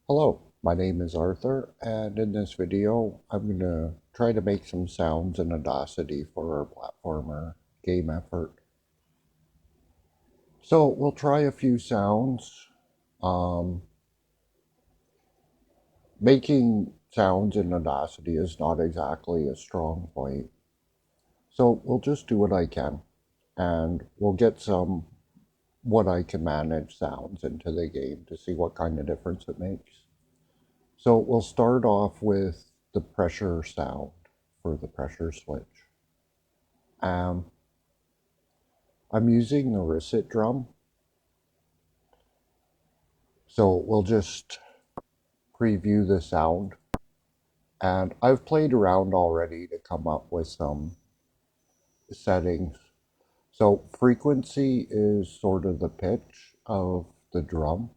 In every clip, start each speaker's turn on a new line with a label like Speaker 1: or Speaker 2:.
Speaker 1: Hello, my name is Arthur, and in this video, I'm going to try to make some sounds in Audacity for our platformer game effort. So we'll try a few sounds. Um, Making sounds in Audacity is not exactly a strong point. So we'll just do what I can, and we'll get some what I can manage sounds into the game to see what kind of difference it makes. So we'll start off with the pressure sound for the pressure switch. Um, I'm using the Risset drum, so we'll just preview the sound. And I've played around already to come up with some settings. So frequency is sort of the pitch of the drum.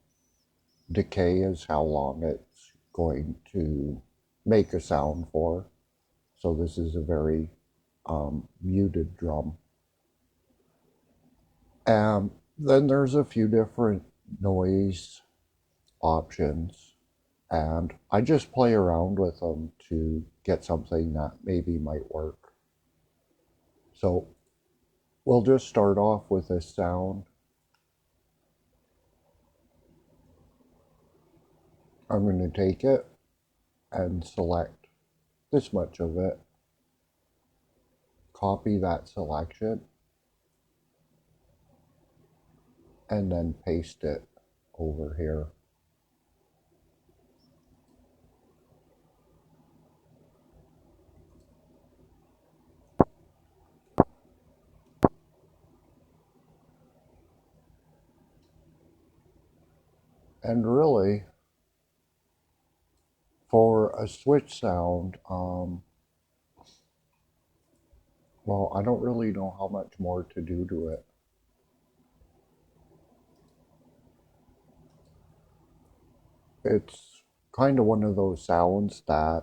Speaker 1: Decay is how long it's going to make a sound for. So this is a very muted drum. Then there's a few different noise options, and I just play around with them to get something that maybe might work. So we'll just start off with this sound. I'm going to take it and select this much of it, copy that selection, and then paste it over here. And really, for a switch sound, well, I don't really know how much more to do to it. It's kind of one of those sounds that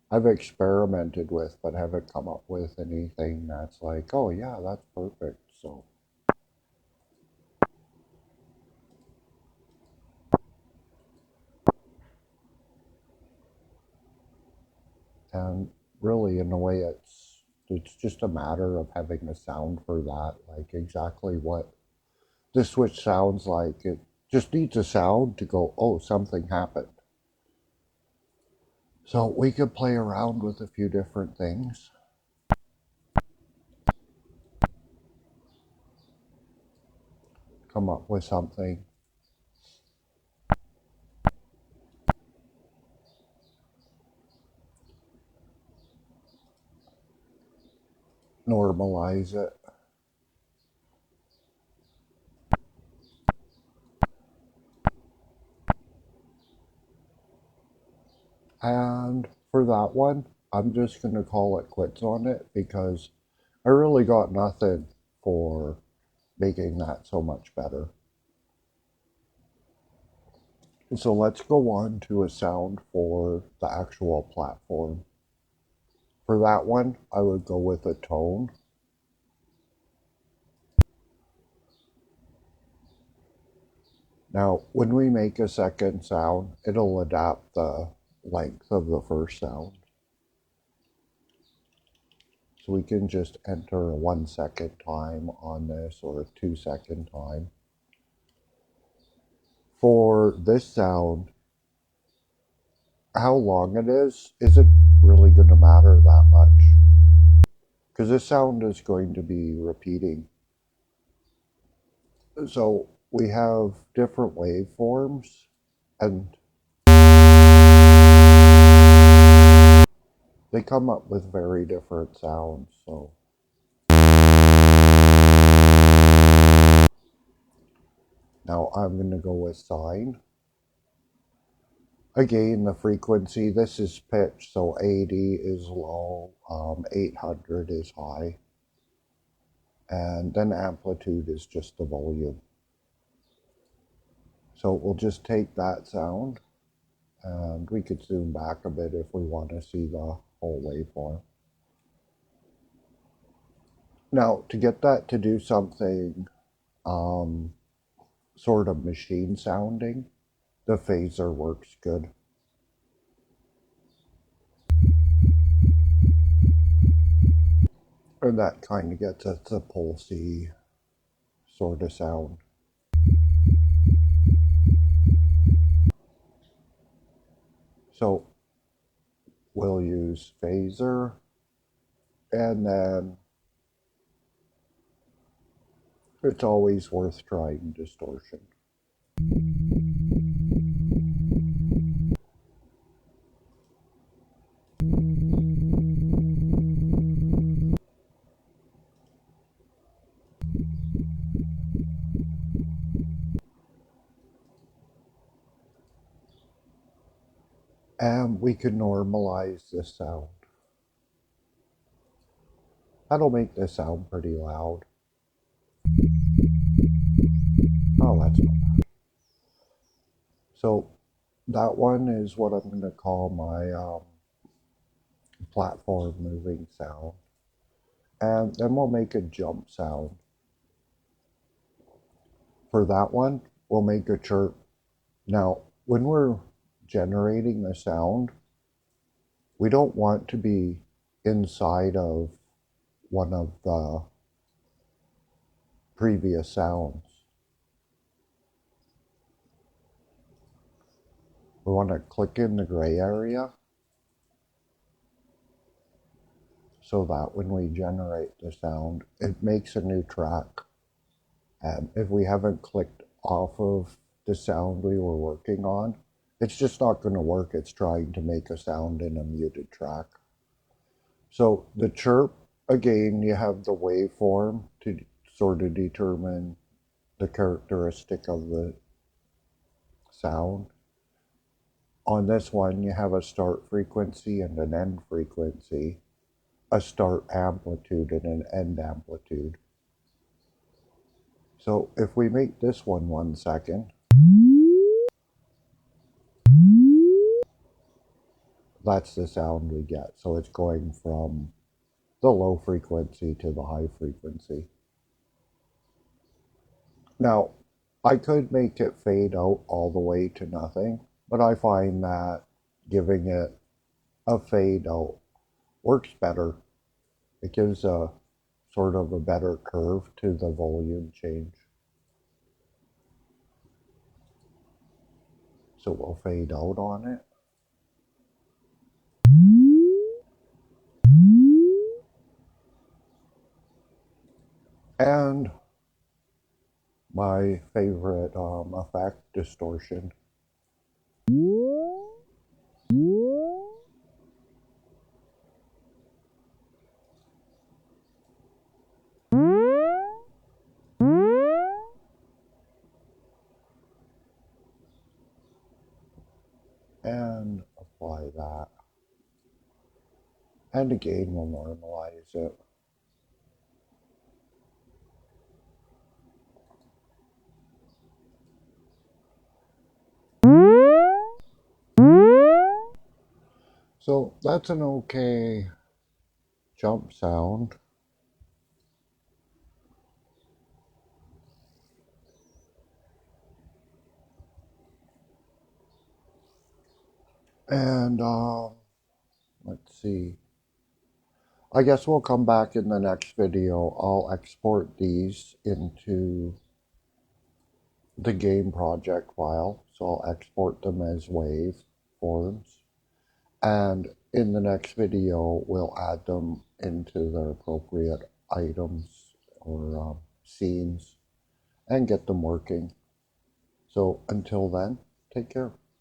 Speaker 1: I've experimented with, but haven't come up with anything that's like, oh yeah, that's perfect. So, and really, in a way, it's just a matter of having a sound for that, like exactly what this switch sounds like. It just needs a sound to go, oh, something happened. So we could play around with a few different things, come up with something. Normalize it. And for that one, I'm just going to call it quits on it because I really got nothing for making that so much better. So let's go on to a sound for the actual platform. For that one, I would go with a tone. Now, when we make a second sound, it'll adapt the length of the first sound. So we can just enter a 1 second time on this or a 2 second time. For this sound, how long it is isn't really going to matter that much because this sound is going to be repeating. So we have different waveforms, and they come up with very different sounds. So now I'm going to go with sine. Again, the frequency, this is pitch, so 80 is low, 800 is high, and then amplitude is just the volume. So we'll just take that sound, and we could zoom back a bit if we want to see the whole waveform. Now, to get that to do something sort of machine sounding, the phaser works good. And that kind of gets us a pulsy sort of sound. So we'll use phaser, and then it's always worth trying distortion. And we can normalize this sound. That'll make this sound pretty loud. Oh, that's not bad. So that one is what I'm going to call my platform moving sound. And then we'll make a jump sound. For that one, we'll make a chirp. Now, when we're generating the sound, we don't want to be inside of one of the previous sounds. We want to click in the gray area so that when we generate the sound, it makes a new track. And if we haven't clicked off of the sound we were working on, it's just not going to work. It's trying to make a sound in a muted track. So the chirp, again, you have the waveform to sort of determine the characteristic of the sound. On this one, you have a start frequency and an end frequency, a start amplitude and an end amplitude. So if we make this one 1 second, that's the sound we get. So it's going from the low frequency to the high frequency. Now, I could make it fade out all the way to nothing, but I find that giving it a fade out works better. It gives a sort of a better curve to the volume change. So we'll fade out on it. And my favorite effect, distortion. And apply that. And again, we'll normalize it. So that's an okay jump sound. And let's see. I guess we'll come back in the next video. I'll export these into the game project file. So I'll export them as wave forms. And in the next video, we'll add them into their appropriate items or scenes and get them working. So until then, take care.